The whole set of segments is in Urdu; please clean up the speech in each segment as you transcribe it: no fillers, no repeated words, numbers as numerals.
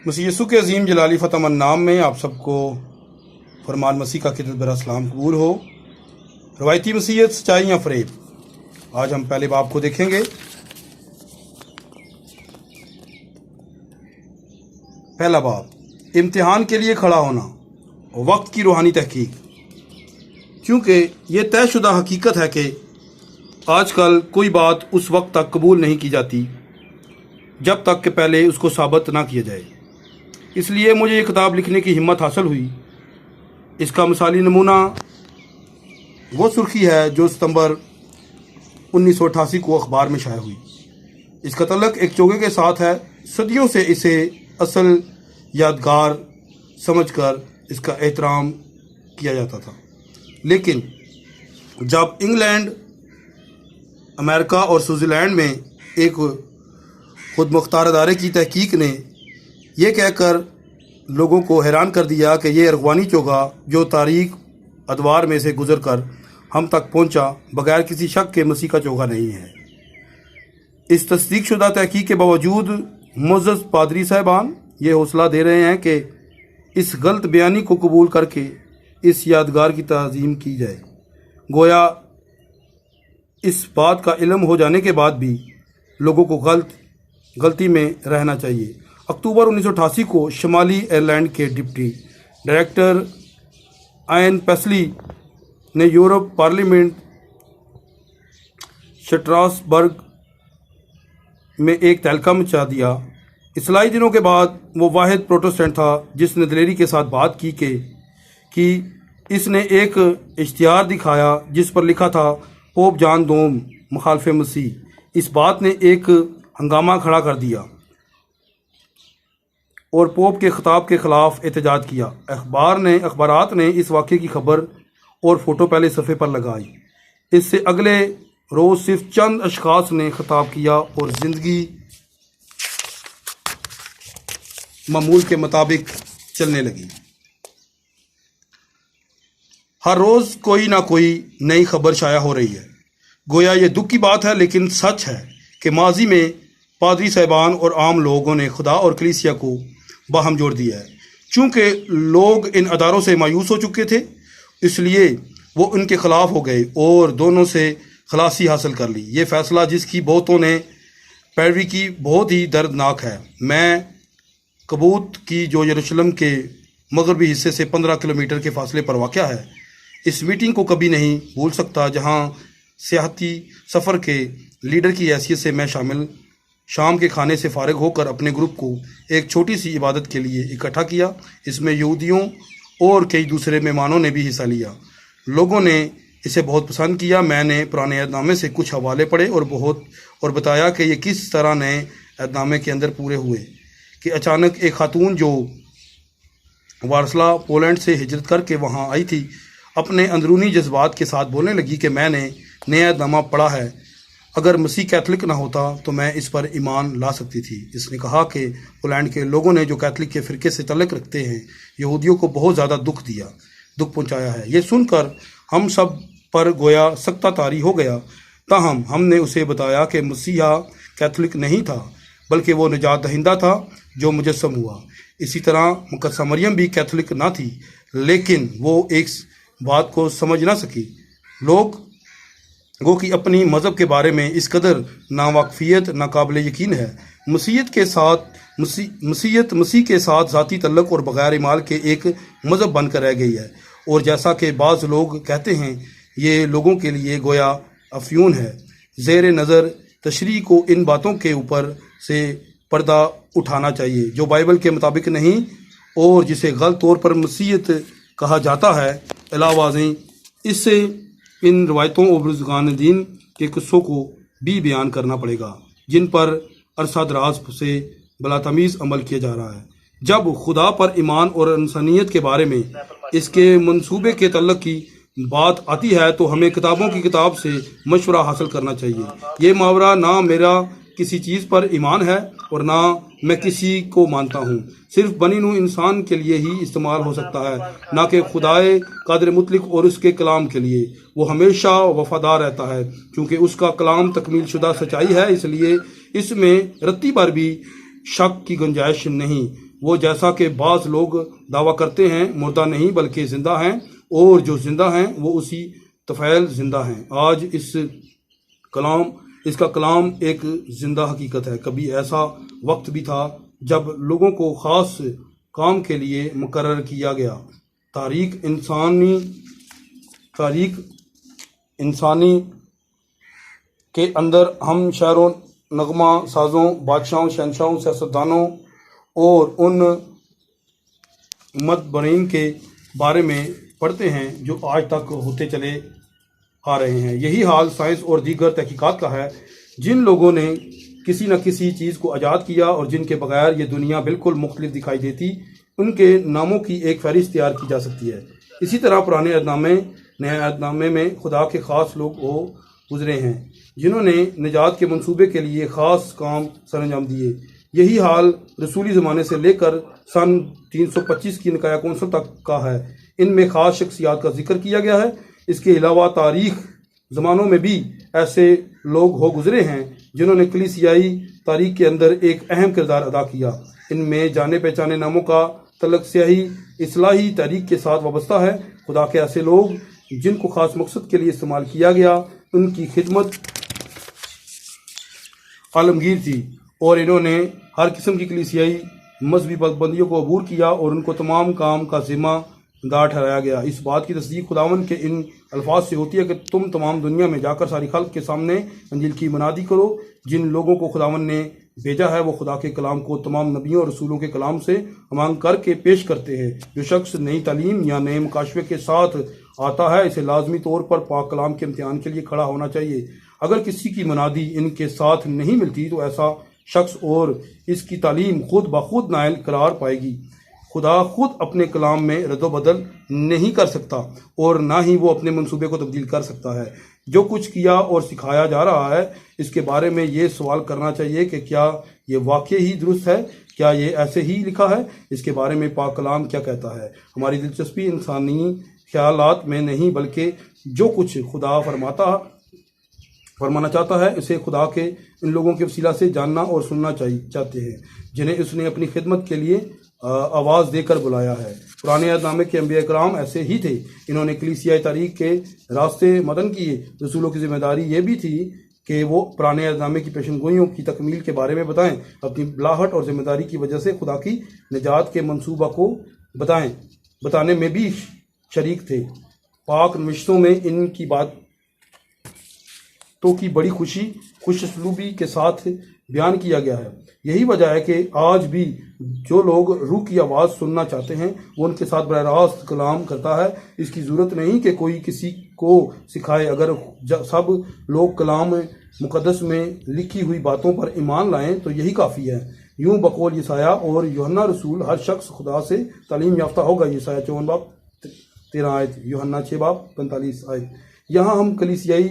مسیح یسوع کے عظیم جلالی فتح من نام میں آپ سب کو فرمان مسیح کا خدمت برا سلام قبول ہو۔ روایتی مسیحیت، سچائی یا فریب۔ آج ہم پہلے باب کو دیکھیں گے۔ پہلا باب، امتحان کے لیے کھڑا ہونا، وقت کی روحانی تحقیق۔ کیونکہ یہ طے شدہ حقیقت ہے کہ آج کل کوئی بات اس وقت تک قبول نہیں کی جاتی جب تک کہ پہلے اس کو ثابت نہ کیا جائے۔ اس لیے مجھے یہ کتاب لکھنے کی ہمت حاصل ہوئی۔ اس کا مثالی نمونہ وہ سرخی ہے جو ستمبر 1988 کو اخبار میں شائع ہوئی۔ اس کا تعلق ایک چوگے کے ساتھ ہے۔ صدیوں سے اسے اصل یادگار سمجھ کر اس کا احترام کیا جاتا تھا، لیکن جب انگلینڈ، امریکہ اور سوئٹزر لینڈ میں ایک خود مختار ادارے کی تحقیق نے یہ کہہ کر لوگوں کو حیران کر دیا کہ یہ ارغوانی چوگا جو تاریک ادوار میں سے گزر کر ہم تک پہنچا، بغیر کسی شک کے مسیح کا چوگا نہیں ہے۔ اس تصدیق شدہ تحقیق کے باوجود معزز پادری صاحبان یہ حوصلہ دے رہے ہیں کہ اس غلط بیانی کو قبول کر کے اس یادگار کی تعظیم کی جائے، گویا اس بات کا علم ہو جانے کے بعد بھی لوگوں کو غلطی میں رہنا چاہیے۔ اکتوبر 1988 کو شمالی آئرلینڈ کے ڈپٹی ڈائریکٹر آئن پیسلی نے یورپ پارلیمنٹ شٹراسبرگ میں ایک تہلکہ مچا دیا۔ اصلاحی دنوں کے بعد وہ واحد پروٹسٹنٹ تھا جس نے دلیری کے ساتھ بات کی کہ اس نے ایک اشتہار دکھایا جس پر لکھا تھا پوپ جان دوم مخالف مسیح۔ اس بات نے ایک ہنگامہ کھڑا کر دیا اور پوپ کے خطاب کے خلاف احتجاج کیا۔ اخبارات نے اس واقعے کی خبر اور فوٹو پہلے صفحے پر لگائی۔ اس سے اگلے روز صرف چند اشخاص نے خطاب کیا اور زندگی معمول کے مطابق چلنے لگی۔ ہر روز کوئی نہ کوئی نئی خبر شائع ہو رہی ہے۔ گویا یہ دکھ کی بات ہے، لیکن سچ ہے کہ ماضی میں پادری صاحبان اور عام لوگوں نے خدا اور کلیسیا کو باہم جوڑ دیا ہے۔ چونکہ لوگ ان اداروں سے مایوس ہو چکے تھے، اس لیے وہ ان کے خلاف ہو گئے اور دونوں سے خلاصی حاصل کر لی۔ یہ فیصلہ جس کی بہتوں نے پیروی کی بہت ہی دردناک ہے۔ میں کبوت کی جو یروشلم کے مغربی حصے سے 15 کلومیٹر کے فاصلے پر واقع ہے، اس میٹنگ کو کبھی نہیں بھول سکتا جہاں سیاحتی سفر کے لیڈر کی حیثیت سے میں شام کے کھانے سے فارغ ہو کر اپنے گروپ کو ایک چھوٹی سی عبادت کے لیے اکٹھا کیا۔ اس میں یہودیوں اور کئی دوسرے مہمانوں نے بھی حصہ لیا۔ لوگوں نے اسے بہت پسند کیا۔ میں نے پرانے عہد نامے سے کچھ حوالے پڑھے اور بتایا کہ یہ کس طرح نئے عہد نامے کے اندر پورے ہوئے کہ اچانک ایک خاتون جو وارسلا پولینڈ سے ہجرت کر کے وہاں آئی تھی اپنے اندرونی جذبات کے ساتھ بولنے لگی کہ میں نے نیا عہد نامہ پڑھا ہے، اگر مسیح کیتھولک نہ ہوتا تو میں اس پر ایمان لا سکتی تھی۔ اس نے کہا کہ پولینڈ کے لوگوں نے جو کیتھولک کے فرقے سے تعلق رکھتے ہیں یہودیوں کو بہت زیادہ دکھ پہنچایا ہے۔ یہ سن کر ہم سب پر گویا سکتہ طاری ہو گیا، تاہم ہم نے اسے بتایا کہ مسیحا کیتھولک نہیں تھا بلکہ وہ نجات دہندہ تھا جو مجسم ہوا۔ اسی طرح مقدسہ مریم بھی کیتھولک نہ تھی، لیکن وہ ایک بات کو سمجھ نہ سکی۔ لوگوں کی اپنی مذہب کے بارے میں اس قدر ناواقفیت ناقابل یقین ہے۔ مسیحیت مسیح کے ساتھ ذاتی تعلق اور بغیر ایمان کے ایک مذہب بن کر رہ گئی ہے، اور جیسا کہ بعض لوگ کہتے ہیں یہ لوگوں کے لیے گویا افیون ہے۔ زیر نظر تشریح کو ان باتوں کے اوپر سے پردہ اٹھانا چاہیے جو بائبل کے مطابق نہیں اور جسے غلط طور پر مسیحیت کہا جاتا ہے۔ علاوہ ازیں اس سے ان روایتوں اور بزرگان دین کے قصوں کو بھی بیان کرنا پڑے گا جن پر عرصہ دراز سے بلا تمیز عمل کیا جا رہا ہے۔ جب خدا پر ایمان اور انسانیت کے بارے میں اس کے منصوبے کے تعلق کی بات آتی ہے تو ہمیں کتابوں کی کتاب سے مشورہ حاصل کرنا چاہیے۔ یہ محاورہ نہ میرا کسی چیز پر ایمان ہے اور نہ میں کسی کو مانتا ہوں، صرف بنی نوع انسان کے لیے ہی استعمال ہو سکتا ہے، نہ کہ خدائے قادر مطلق اور اس کے کلام کے لیے۔ وہ ہمیشہ وفادار رہتا ہے کیونکہ اس کا کلام تکمیل شدہ سچائی ہے، اس لیے اس میں رتی بھر بھی شک کی گنجائش نہیں۔ وہ جیسا کہ بعض لوگ دعویٰ کرتے ہیں مردہ نہیں بلکہ زندہ ہیں، اور جو زندہ ہیں وہ اسی طفیل زندہ ہیں۔ آج اس کا کلام ایک زندہ حقیقت ہے۔ کبھی ایسا وقت بھی تھا جب لوگوں کو خاص کام کے لیے مقرر کیا گیا۔ تاریخ انسانی کے اندر ہم شاعروں، نغمہ سازوں، بادشاہوں، شہنشاہوں، سیاستدانوں اور ان مدبرین کے بارے میں پڑھتے ہیں جو آج تک ہوتے چلے آ رہے ہیں۔ یہی حال سائنس اور دیگر تحقیقات کا ہے۔ جن لوگوں نے کسی نہ کسی چیز کو ایجاد کیا اور جن کے بغیر یہ دنیا بالکل مختلف دکھائی دیتی، ان کے ناموں کی ایک فہرست تیار کی جا سکتی ہے۔ اسی طرح پرانے عہد نئے عہد نامے میں خدا کے خاص لوگ گزرے ہیں جنہوں نے نجات کے منصوبے کے لیے خاص کام سر انجام دیے۔ یہی حال رسولی زمانے سے لے کر سن 325 کی نکایا کونسل تک کا ہے۔ ان میں خاص شخصیات کا ذکر کیا گیا ہے۔ اس کے علاوہ تاریخ زمانوں میں بھی ایسے لوگ گزرے ہیں جنہوں نے کلیسیائی تاریخ کے اندر ایک اہم کردار ادا کیا۔ ان میں جانے پہچانے ناموں کا تعلق سیاسی اصلاحی تاریخ کے ساتھ وابستہ ہے۔ خدا کے ایسے لوگ جن کو خاص مقصد کے لیے استعمال کیا گیا، ان کی خدمت عالمگیر تھی، اور انہوں نے ہر قسم کی کلیسیائی مذہبی پابندیوں کو عبور کیا اور ان کو تمام کام کا ذمہ دار ٹھہرایا گیا۔ اس بات کی تصدیق خداوند کے ان الفاظ سے ہوتی ہے کہ تم تمام دنیا میں جا کر ساری خلق کے سامنے انجیل کی منادی کرو۔ جن لوگوں کو خداوند نے بھیجا ہے وہ خدا کے کلام کو تمام نبیوں اور رسولوں کے کلام سے ہمانگ کر کے پیش کرتے ہیں۔ جو شخص نئی تعلیم یا نئے مکاشفے کے ساتھ آتا ہے، اسے لازمی طور پر پاک کلام کے امتحان کے لیے کھڑا ہونا چاہیے۔ اگر کسی کی منادی ان کے ساتھ نہیں ملتی تو ایسا شخص اور اس کی تعلیم خود بخود نائل قرار پائے گی۔ خدا خود اپنے کلام میں رد و بدل نہیں کر سکتا اور نہ ہی وہ اپنے منصوبے کو تبدیل کر سکتا ہے۔ جو کچھ کیا اور سکھایا جا رہا ہے، اس کے بارے میں یہ سوال کرنا چاہیے کہ کیا یہ واقعی ہی درست ہے؟ کیا یہ ایسے ہی لکھا ہے؟ اس کے بارے میں پاک کلام کیا کہتا ہے؟ ہماری دلچسپی انسانی خیالات میں نہیں بلکہ جو کچھ خدا فرمانا چاہتا ہے اسے خدا کے ان لوگوں کے وسیلہ سے جاننا اور سننا چاہتے ہیں جنہیں اس نے اپنی خدمت کے لیے آواز دے کر بلایا ہے۔ پرانے عہد نامے کے انبیاء کرام ایسے ہی تھے۔ انہوں نے کلیسیائی تاریخ کے راستے مدن کیے۔ رسولوں کی ذمہ داری یہ بھی تھی کہ وہ پرانے عہد نامے کی پیشن گوئیوں کی تکمیل کے بارے میں بتائیں۔ اپنی بلاہٹ اور ذمہ داری کی وجہ سے خدا کی نجات کے منصوبہ کو بتانے میں بھی شریک تھے۔ پاک نوشتوں میں ان کی باتوں کی بڑی خوش اسلوبی کے ساتھ بیان کیا گیا ہے۔ یہی وجہ ہے کہ آج بھی جو لوگ روح کی آواز سننا چاہتے ہیں وہ ان کے ساتھ براہ راست کلام کرتا ہے۔ اس کی ضرورت نہیں کہ کوئی کسی کو سکھائے۔ اگر سب لوگ کلام مقدس میں لکھی ہوئی باتوں پر ایمان لائیں تو یہی کافی ہے۔ یوں بقول یسایہ اور یوحنا رسول ہر شخص خدا سے تعلیم یافتہ ہوگا۔ یسایہ 54 باب 13 آیت، یوحنا 6 باب 45 آیت۔ یہاں ہم کلیسیائی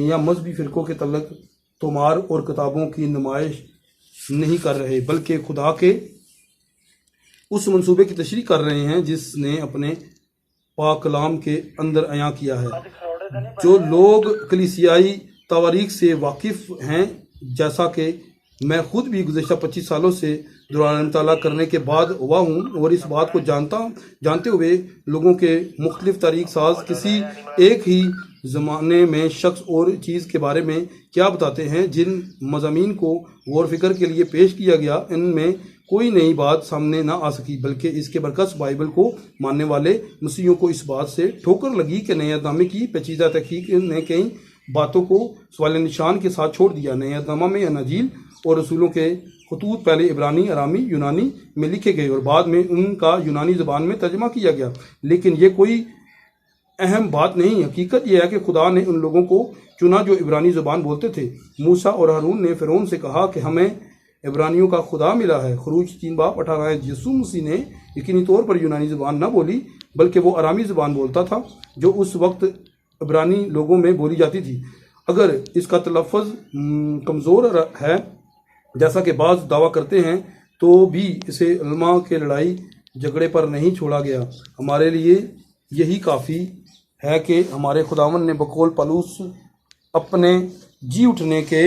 یا مذہبی فرقوں کے تعلق تومار اور کتابوں کی نمائش نہیں کر رہے بلکہ خدا کے اس منصوبے کی تشریح کر رہے ہیں جس نے اپنے پاک کلام کے اندر عیاں کیا ہے۔ جو لوگ کلیسیائی تواریخ سے واقف ہیں، جیسا کہ میں خود بھی گزشتہ 25 سالوں سے دوران مطالعہ کرنے کے بعد ہوا ہوں، اور اس بات کو جانتے ہوئے لوگوں کے مختلف تاریخ ساز کسی ایک ہی زمانے میں شخص اور چیز کے بارے میں کیا بتاتے ہیں، جن مضامین کو غور فکر کے لیے پیش کیا گیا ان میں کوئی نئی بات سامنے نہ آ سکی، بلکہ اس کے برعکس بائبل کو ماننے والے مسیحیوں کو اس بات سے ٹھوکر لگی کہ نئے عہد نامے کی پیچیدہ تحقیق نے کئی باتوں کو سوال نشان کے ساتھ چھوڑ دیا۔ نئے عہد نامہ میں اناجیل اور رسولوں کے خطوط پہلے عبرانی، ارامی، یونانی میں لکھے گئے اور بعد میں ان کا یونانی زبان میں ترجمہ کیا گیا، لیکن یہ کوئی اہم بات نہیں۔ حقیقت یہ ہے کہ خدا نے ان لوگوں کو چنا جو عبرانی زبان بولتے تھے۔ موسیٰ اور ہارون نے فرعون سے کہا کہ ہمیں عبرانیوں کا خدا ملا ہے۔ خروج 3 باب 18 آیت۔ یسوع مسیح نے یقینی طور پر یونانی زبان نہ بولی بلکہ وہ ارامی زبان بولتا تھا جو اس وقت عبرانی لوگوں میں بولی جاتی تھی۔ اگر اس کا تلفظ کمزور ہے جیسا کہ بعض دعویٰ کرتے ہیں تو بھی اسے علماء کے لڑائی جھگڑے پر نہیں چھوڑا گیا۔ ہمارے لیے یہی کافی ہے کہ ہمارے خداوند نے بقول پالوس اپنے جی اٹھنے کے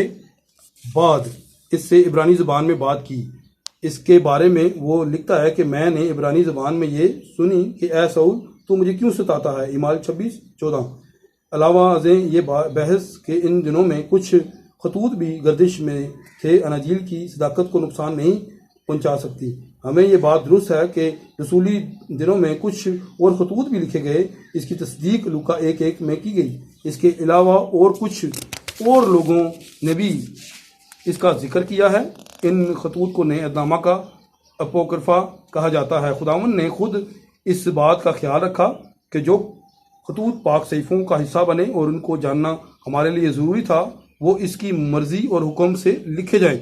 بعد اس سے عبرانی زبان میں بات کی۔ اس کے بارے میں وہ لکھتا ہے کہ میں نے عبرانی زبان میں یہ سنی کہ اے سعود تو مجھے کیوں ستاتا ہے، اعمال 26:14۔ علاوہ ازیں یہ بحث کہ ان دنوں میں کچھ خطوط بھی گردش میں تھے اناجیل کی صداقت کو نقصان نہیں پہنچا سکتی۔ ہمیں یہ بات درست ہے کہ رسولی دنوں میں کچھ اور خطوط بھی لکھے گئے، اس کی تصدیق لوکا 1:1 میں کی گئی۔ اس کے علاوہ اور کچھ اور لوگوں نے بھی اس کا ذکر کیا ہے۔ ان خطوط کو نئے عہد نامہ کا اپوکرفا کہا جاتا ہے۔ خداوند نے خود اس بات کا خیال رکھا کہ جو خطوط پاک صحیفوں کا حصہ بنے اور ان کو جاننا ہمارے لیے ضروری تھا وہ اس کی مرضی اور حکم سے لکھے جائیں۔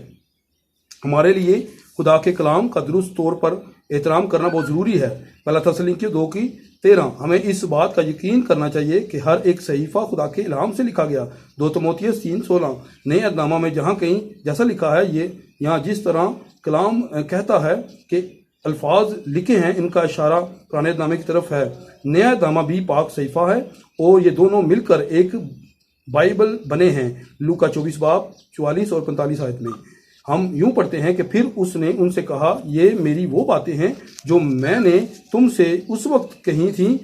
ہمارے لیے خدا کے کلام کا درست طور پر احترام کرنا بہت ضروری ہے۔ پہلا تسلنیکیوں 2:13۔ ہمیں اس بات کا یقین کرنا چاہیے کہ ہر ایک صحیفہ خدا کے الہام سے لکھا گیا۔ 2 تیموتھیوس 3:16۔ نئے عہد نامہ میں جہاں کہیں جیسا لکھا ہے یہ یہاں جس طرح کلام کہتا ہے کہ الفاظ لکھے ہیں ان کا اشارہ پرانے عہد نامے کی طرف ہے۔ نیا عہد نامہ بھی پاک صحیفہ ہے اور یہ دونوں مل کر ایک بائبل بنے ہیں۔ لوکا 24:44 اور 45 آیت میں ہم یوں پڑھتے ہیں کہ پھر اس نے ان سے کہا یہ میری وہ باتیں ہیں جو میں نے تم سے اس وقت کہی تھیں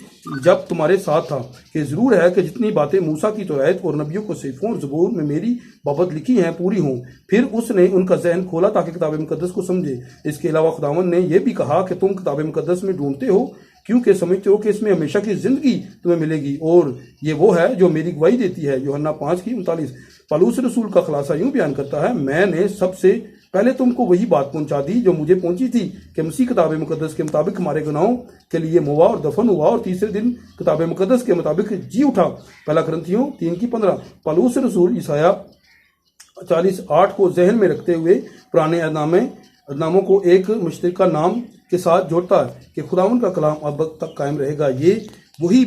جب تمہارے ساتھ تھا، کہ ضرور ہے کہ جتنی باتیں موسیٰ کی تورات اور نبیوں کو صحیفوں اور زبور میں میری بابت لکھی ہیں پوری ہوں۔ پھر اس نے ان کا ذہن کھولا تاکہ کتاب مقدس کو سمجھے۔ اس کے علاوہ خداوند نے یہ بھی کہا کہ تم کتاب مقدس میں ڈھونڈتے ہو کیونکہ سمجھتے ہو کہ اس میں ہمیشہ کی زندگی تمہیں ملے گی، اور یہ وہ ہے جو میری گواہی دیتی ہے۔ یوحنا 5:39۔ پالوس رسول کا خلاصہ یوں بیان کرتا ہے، میں نے سب سے پہلے تم کو وہی بات پہنچا دی جو مجھے پہنچی تھی کہ مسیح کتاب مقدس کے مطابق ہمارے گناہوں کے لیے موا اور دفن ہوا اور تیسرے دن کتاب مقدس کے مطابق جی اٹھا۔ پہلا کرنتھیوں 3:15۔ پالوس رسول عیسائیہ 40:8 کو ذہن میں رکھتے ہوئے پرانے عہد ناموں کو ایک مشترکہ نام کے ساتھ جوڑتا ہے کہ خداوند کا کلام اب تک قائم رہے گا۔ یہ وہی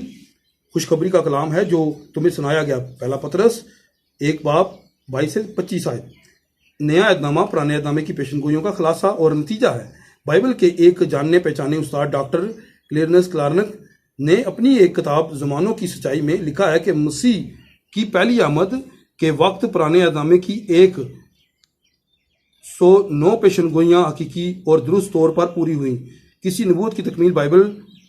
خوشخبری کا کلام ہے جو تمہیں سنایا گیا۔ پہلا پطرس 1:22-25 آیت۔ نیا عہد نامہ پرانے عہد نامے کی پیشن گوئیوں کا خلاصہ اور نتیجہ ہے۔ بائبل کے ایک جاننے پہچانے استاد ڈاکٹر کلیرنس کلارنک نے اپنی ایک کتاب زمانوں کی سچائی میں لکھا ہے کہ مسیح کی پہلی آمد کے وقت پرانے عہد نامے کی 109 پیشن گوئیاں حقیقی اور درست طور پر پوری ہوئیں۔ کسی نبوت کی تکمیل بائبل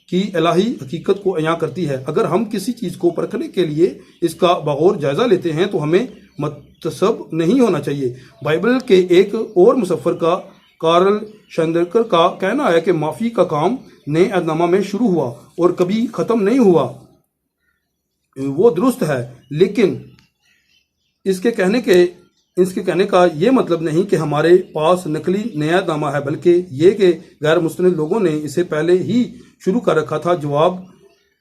کی الہی حقیقت کو عیاں کرتی ہے۔ اگر ہم کسی چیز کو پرکھنے کے لیے اس کا بغور جائزہ لیتے ہیں تو ہمیں متعصب نہیں ہونا چاہیے۔ بائبل کے ایک اور مصفر کا کارل شندرکر کا کہنا ہے کہ معافی کا کام نئے عہد نامہ میں شروع ہوا اور کبھی ختم نہیں ہوا۔ وہ درست ہے، لیکن اس کے کہنے کا یہ مطلب نہیں کہ ہمارے پاس نقلی نیا عہد نامہ ہے، بلکہ یہ کہ غیر مستند لوگوں نے اسے پہلے ہی شروع کر رکھا تھا،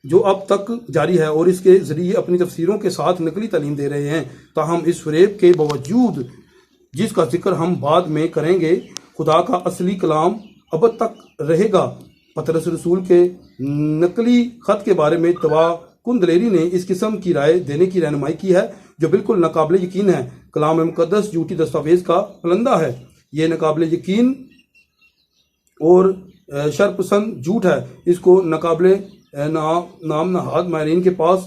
جو اب تک جاری ہے اور اس کے ذریعے اپنی تفسیروں کے ساتھ نقلی تعلیم دے رہے ہیں۔ تاہم اس فریب کے باوجود جس کا ذکر ہم بعد میں کریں گے، خدا کا اصلی کلام اب تک رہے گا۔ پطرس رسول کے نقلی خط کے بارے میں تباہ کن دلیری نے اس قسم کی رائے دینے کی رہنمائی کی ہے جو بالکل ناقابل یقین ہے۔ کلام مقدس جھوٹی دستاویز کا پلندہ ہے۔ یہ ناقابل یقین اور شرپسند جھوٹ ہے۔ اس کو ناقابل نام نہاد ماہرین کے پاس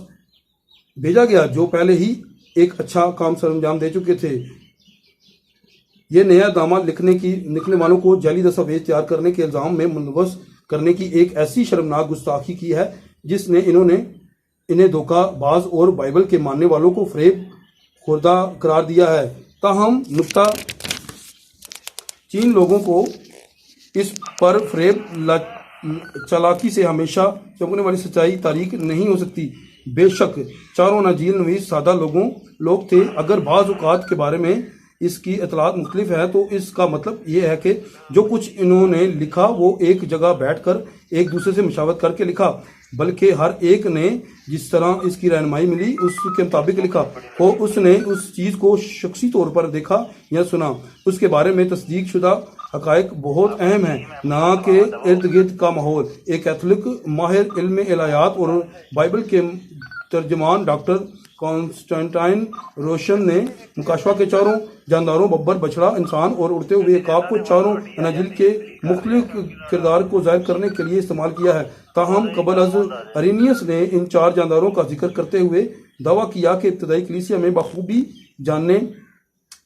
بھیجا گیا جو پہلے ہی ایک اچھا کام سر انجام دے چکے تھے۔ یہ نیا نامہ لکھنے والوں کو جعلی دستاویز تیار کرنے کے الزام میں ملوث کرنے کی ایک ایسی شرمناک گستاخی کی ہے جس نے انہیں دھوکہ باز اور بائبل کے ماننے والوں کو فریب خوردہ قرار دیا ہے۔ تاہم نکتہ چین لوگوں کو اس پر فریب چالاکی سے ہمیشہ چمکنے والی سچائی تاریک نہیں ہو سکتی۔ بے شک چاروں اناجیل نویس سادہ لوگ تھے۔ اگر بعض اوقات کے بارے میں اس کی اطلاعات مختلف ہے تو اس کا مطلب یہ ہے کہ جو کچھ انہوں نے لکھا وہ ایک جگہ بیٹھ کر ایک دوسرے سے مشاورت کر کے لکھا، بلکہ ہر ایک نے جس طرح اس کی رہنمائی ملی اس کے مطابق لکھا ہو۔ اس نے اس چیز کو شخصی طور پر دیکھا یا سنا۔ اس کے بارے میں تصدیق شدہ حقائق بہت اہم ہیں، نہ کہ ارد گرد کا ماحول۔ ایک کیتھولک ماہر علم الہیات اور بائبل کے ترجمان ڈاکٹر کانسٹنٹائن روشن نے مکاشفہ کے چاروں جانداروں ببر، بچڑا، انسان اور اڑتے ہوئے عقاب کو چاروں اناجیل کے مختلف کردار کو ظاہر کرنے کے لیے استعمال کیا ہے۔ تاہم قبل از ارینیس نے ان چار جانداروں کا ذکر کرتے ہوئے دعویٰ کیا کہ ابتدائی کلیسیا میں بخوبی جاننے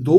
2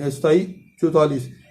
27:44।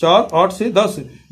4:8-10।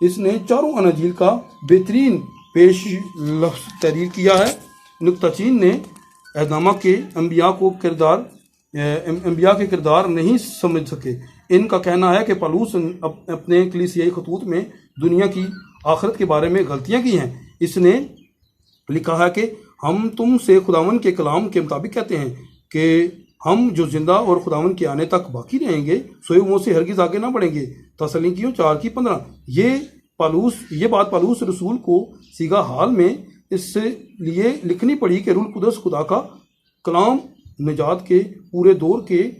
اس نے چاروں اناجیل کا بہترین پیش لفظ تحریر کیا ہے۔ نکتہ چین نے عہدنامہ کے انبیاء کے کردار نہیں سمجھ سکے۔ ان کا کہنا ہے کہ پالوس اپنے کلیسیائی خطوط میں دنیا کی آخرت کے بارے میں غلطیاں کی ہیں۔ اس نے لکھا ہے کہ ہم تم سے خداوند کے کلام کے مطابق کہتے ہیں کہ ہم جو زندہ اور خداوند کے آنے تک باقی رہیں گے سوئے منہ سے ہرگز آگے نہ بڑھیں گے۔ تسالونیکیوں 4:15۔ یہ بات پالوس رسول کو سیغہ حال میں اس لیے لکھنی پڑی کہ روح القدس خدا کا کلام نجات کے پورے دور کے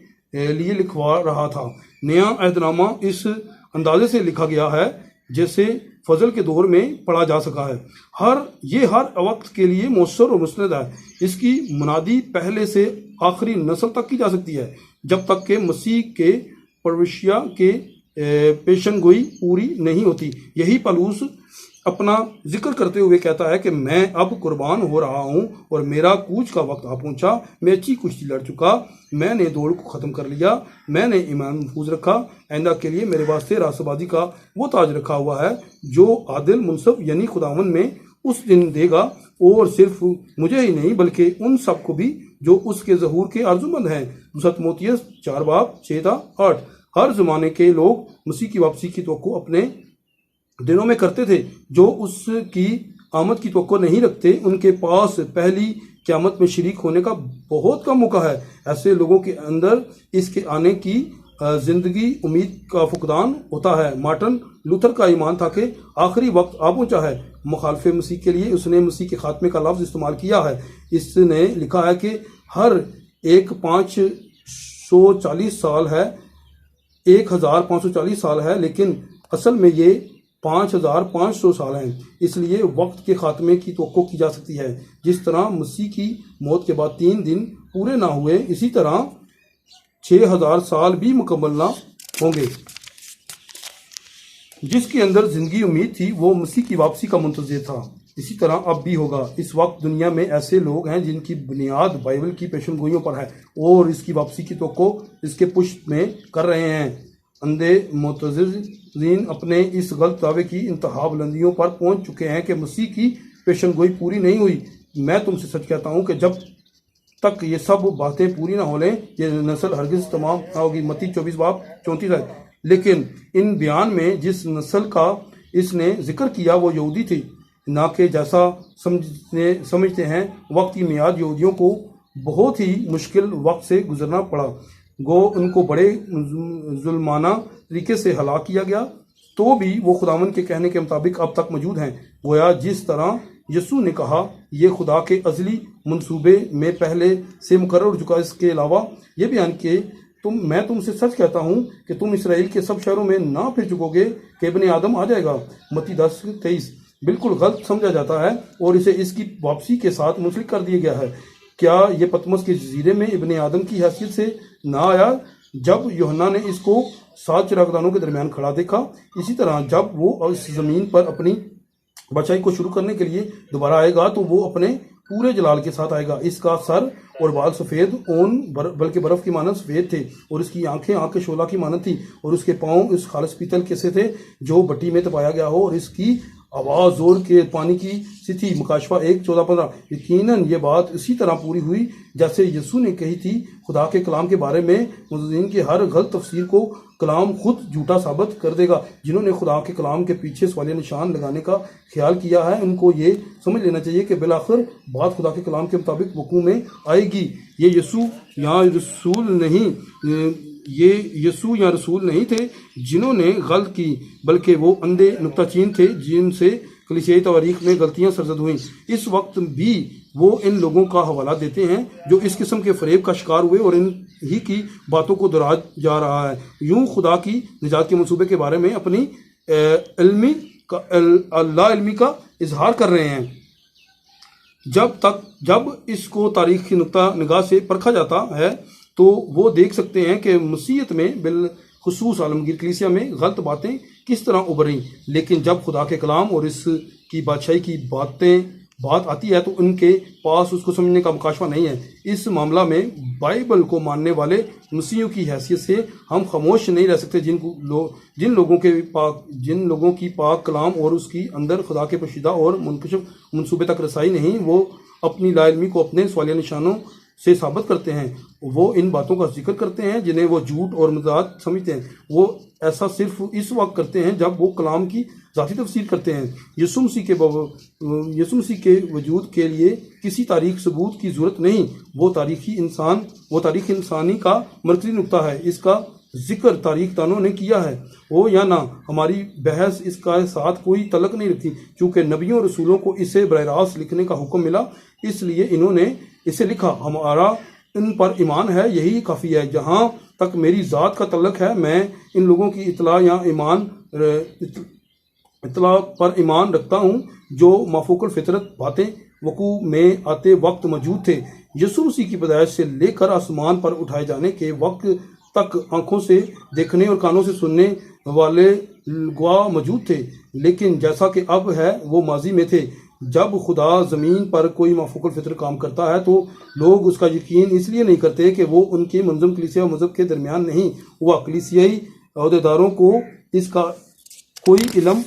لیے لکھوا رہا تھا۔ نیا عہدنامہ اس اندازے سے لکھا گیا ہے جیسے فضل کے دور میں پڑھا جا سکا ہے۔ یہ ہر وقت کے لیے مؤثر اور مستند ہے۔ اس کی منادی پہلے سے آخری نسل تک کی جا سکتی ہے جب تک کہ مسیح کے پروشیا کے پیشن گوئی پوری نہیں ہوتی۔ یہی پالوس اپنا ذکر کرتے ہوئے کہتا ہے کہ میں اب قربان ہو رہا ہوں اور میرا کوچ کا وقت آ پہنچا۔ میں اچھی کشتی لڑ چکا، میں نے دوڑ کو ختم کر لیا، میں نے ایمان محفوظ رکھا۔ آئندہ کے لیے میرے واسطے راست بازی کا وہ تاج رکھا ہوا ہے جو عادل منصف یعنی خداوند میں اس دن دے گا، اور صرف مجھے ہی نہیں بلکہ ان سب کو بھی جو اس کے ظہور کے آرزومند ہیں۔ 2 تیموتھیوس 4:6-8۔ ہر زمانے کے لوگ مسیح کی واپسی کی توقع اپنے دنوں میں کرتے تھے۔ جو اس کی آمد کی توقع نہیں رکھتے ان کے پاس پہلی قیامت میں شریک ہونے کا بہت کم موقع ہے۔ ایسے لوگوں کے اندر اس کے آنے کی زندگی امید کا فقدان ہوتا ہے۔ مارٹن لوتھر کا ایمان تھا کہ آخری وقت آ پہنچا ہے۔ مخالف مسیح کے لیے اس نے مسیح کے خاتمے کا لفظ استعمال کیا ہے۔ اس نے لکھا ہے کہ ہر ایک 540 سال ہے، 1540 سال ہے، لیکن اصل میں یہ 5500 سال ہیں۔ اس لیے وقت کے خاتمے کی توقع کی جا سکتی ہے۔ جس طرح مسیح کی موت کے بعد 3 دن پورے نہ ہوئے، اسی طرح 6000 سال بھی مکمل نہ ہوں گے۔ جس کے اندر زندگی امید تھی وہ مسیح کی واپسی کا منتظر تھا، اسی طرح اب بھی ہوگا۔ اس وقت دنیا میں ایسے لوگ ہیں جن کی بنیاد بائبل کی پیشن گوئیوں پر ہے اور اس کی واپسی کی توقع اس کے پشت میں کر رہے ہیں۔ اندھے معتزلین اپنے اس غلط دعوے کی انتہا بلندیوں پر پہنچ چکے ہیں کہ مسیح کی پیشن گوئی پوری نہیں ہوئی۔ میں تم سے سچ کہتا ہوں کہ جب تک یہ سب باتیں پوری نہ ہو لیں یہ نسل ہرگز تمام نہ ہوگی۔ متی 24:34۔ لیکن ان بیان میں جس نسل کا اس نے ذکر کیا وہ یہودی تھی، نہ کہ جیسا سمجھتے ہیں۔ وقت کی میعاد یہودیوں کو بہت ہی مشکل وقت سے گزرنا پڑا، گو ان کو بڑے ظلمانہ طریقے سے ہلاک کیا گیا، تو بھی وہ خداوند کے کہنے کے مطابق اب تک موجود ہیں۔ گویا جس طرح یسوع نے کہا یہ خدا کے ازلی منصوبے میں پہلے سے مقرر ہو چکا۔ اس کے علاوہ یہ بیان کہ میں تم سے سچ کہتا ہوں کہ تم اسرائیل کے سب شہروں میں نہ پھر چکو گے کہ ابن آدم آ جائے گا۔ متی 10:23۔ بالکل غلط سمجھا جاتا ہے اور اسے اس کی واپسی کے ساتھ منسلک کر دیا گیا ہے۔ کیا یہ پتمس کے جزیرے میں ابن آدم کی حیثیت سے نہ آیا جب یوحنا نے اس کو 7 چراغدانوں کے درمیان کھڑا دیکھا؟ اسی طرح جب وہ اس زمین پر اپنی بادشاہی کو شروع کرنے کے لیے دوبارہ آئے گا تو وہ اپنے پورے جلال کے ساتھ آئے گا۔ اس کا سر اور بال سفید اون بلکہ برف کی مانند سفید تھے، اور اس کی آنکھیں آنکھ کے شعلہ کی مانند تھی، اور اس کے پاؤں اس خالص پیتل کے سے تھے جو بٹی میں تپایا گیا ہو، اور اس کی آواز زور کے پانی کی سی تھی۔ مکاشفہ 1:14-15۔ یقیناً یہ بات اسی طرح پوری ہوئی جیسے یسوع نے کہی تھی۔ خدا کے کلام کے بارے میں مجددین کی ہر غلط تفسیر کو کلام خود جھوٹا ثابت کر دے گا۔ جنہوں نے خدا کے کلام کے پیچھے سوالیہ نشان لگانے کا خیال کیا ہے ان کو یہ سمجھ لینا چاہیے کہ بالآخر بات خدا کے کلام کے مطابق وقوع میں آئے گی۔ یہ یسوع یا رسول نہیں تھے جنہوں نے غلط کی، بلکہ وہ اندھے نکتہ چین تھے جن سے کلیسیائی تواریخ میں غلطیاں سرزد ہوئیں۔ اس وقت بھی وہ ان لوگوں کا حوالہ دیتے ہیں جو اس قسم کے فریب کا شکار ہوئے اور ان ہی کی باتوں کو دہرایا جا رہا ہے۔ یوں خدا کی نجات کے منصوبے کے بارے میں اپنی لا علمی کا اظہار کر رہے ہیں۔ جب اس کو تاریخ کی نقطہ نگاہ سے پرکھا جاتا ہے تو وہ دیکھ سکتے ہیں کہ مسیحیت میں بالخصوص عالمگیر کلیسیا میں غلط باتیں کس طرح ابھریں، لیکن جب خدا کے کلام اور اس کی بادشاہی کی باتیں بات آتی ہے تو ان کے پاس اس کو سمجھنے کا مکاشفہ نہیں ہے۔ اس معاملہ میں بائبل کو ماننے والے مسیحیوں کی حیثیت سے ہم خاموش نہیں رہ سکتے۔ جن لوگوں کی پاک کلام اور اس کی اندر خدا کے پوشیدہ اور منکشف منصوبے تک رسائی نہیں، وہ اپنی لا علمی کو اپنے سوالیہ نشانوں سے ثابت کرتے ہیں۔ وہ ان باتوں کا ذکر کرتے ہیں جنہیں وہ جھوٹ اور مضاد سمجھتے ہیں۔ وہ ایسا صرف اس وقت کرتے ہیں جب وہ کلام کی ذاتی تفسیر کرتے ہیں۔ یسوع مسیح کے وجود کے لیے کسی تاریخ ثبوت کی ضرورت نہیں۔ وہ تاریخ انسانی کا مرکزی نقطہ ہے۔ اس کا ذکر تاریخ دانوں نے کیا ہے، ہو یا نہ۔ ہماری بحث اس کے ساتھ کوئی تعلق نہیں رکھتی، چونکہ نبیوں اور رسولوں کو اسے براہ راست لکھنے کا حکم ملا، اس لیے انہوں نے اسے لکھا۔ ہمارا ان پر ایمان ہے، یہی کافی ہے۔ جہاں تک میری ذات کا تعلق ہے، میں ان لوگوں کی اطلاع پر ایمان رکھتا ہوں جو مافوق الفطرت باتیں وقوع میں آتے وقت موجود تھے۔ یسوع مسیح کی پیدائش سے لے کر آسمان پر اٹھائے جانے کے وقت تک آنکھوں سے دیکھنے اور کانوں سے سننے والے گواہ موجود تھے، لیکن جیسا کہ اب ہے وہ ماضی میں تھے۔ جب خدا زمین پر کوئی مافوق الفطرت کام کرتا ہے تو لوگ اس کا یقین اس لیے نہیں کرتے کہ وہ ان کی منظم کلیسیا و مذہب کے درمیان نہیں ہوا۔ کلیسیائی عہدیداروں کو اس کا کوئی علم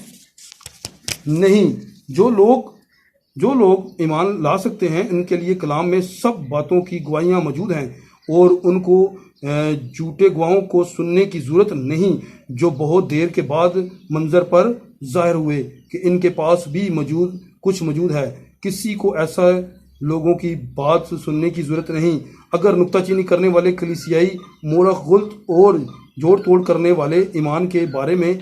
نہیں۔ جو لوگ ایمان لا سکتے ہیں، ان کے لیے کلام میں سب باتوں کی گواہیاں موجود ہیں، اور ان کو جھوٹے گواہوں کو سننے کی ضرورت نہیں جو بہت دیر کے بعد منظر پر ظاہر ہوئے کہ ان کے پاس بھی کچھ موجود ہے۔ کسی کو ایسا لوگوں کی بات سننے کی ضرورت نہیں۔ اگر نکتہ چینی کرنے والے کلیسیائی مورخ غلط اور جوڑ توڑ کرنے والے ایمان کے بارے میں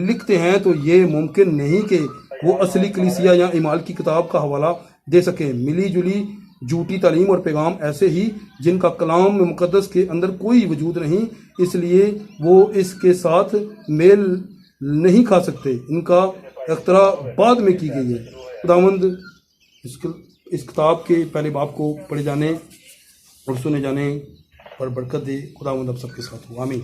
لکھتے ہیں تو یہ ممکن نہیں کہ وہ اصلی کلیسیا یا ایمان کی کتاب کا حوالہ دے سکیں۔ ملی جلی جھوٹی تعلیم اور پیغام ایسے ہی جن کا کلام مقدس کے اندر کوئی وجود نہیں، اس لیے وہ اس کے ساتھ میل نہیں کھا سکتے۔ ان کا اختراع بعد میں کی گئی ہے۔ خداوند اس کتاب کے پہلے باب کو پڑھے جانے اور سنے جانے پر برکت دے۔ خداوند اب سب کے ساتھ ہو، آمین۔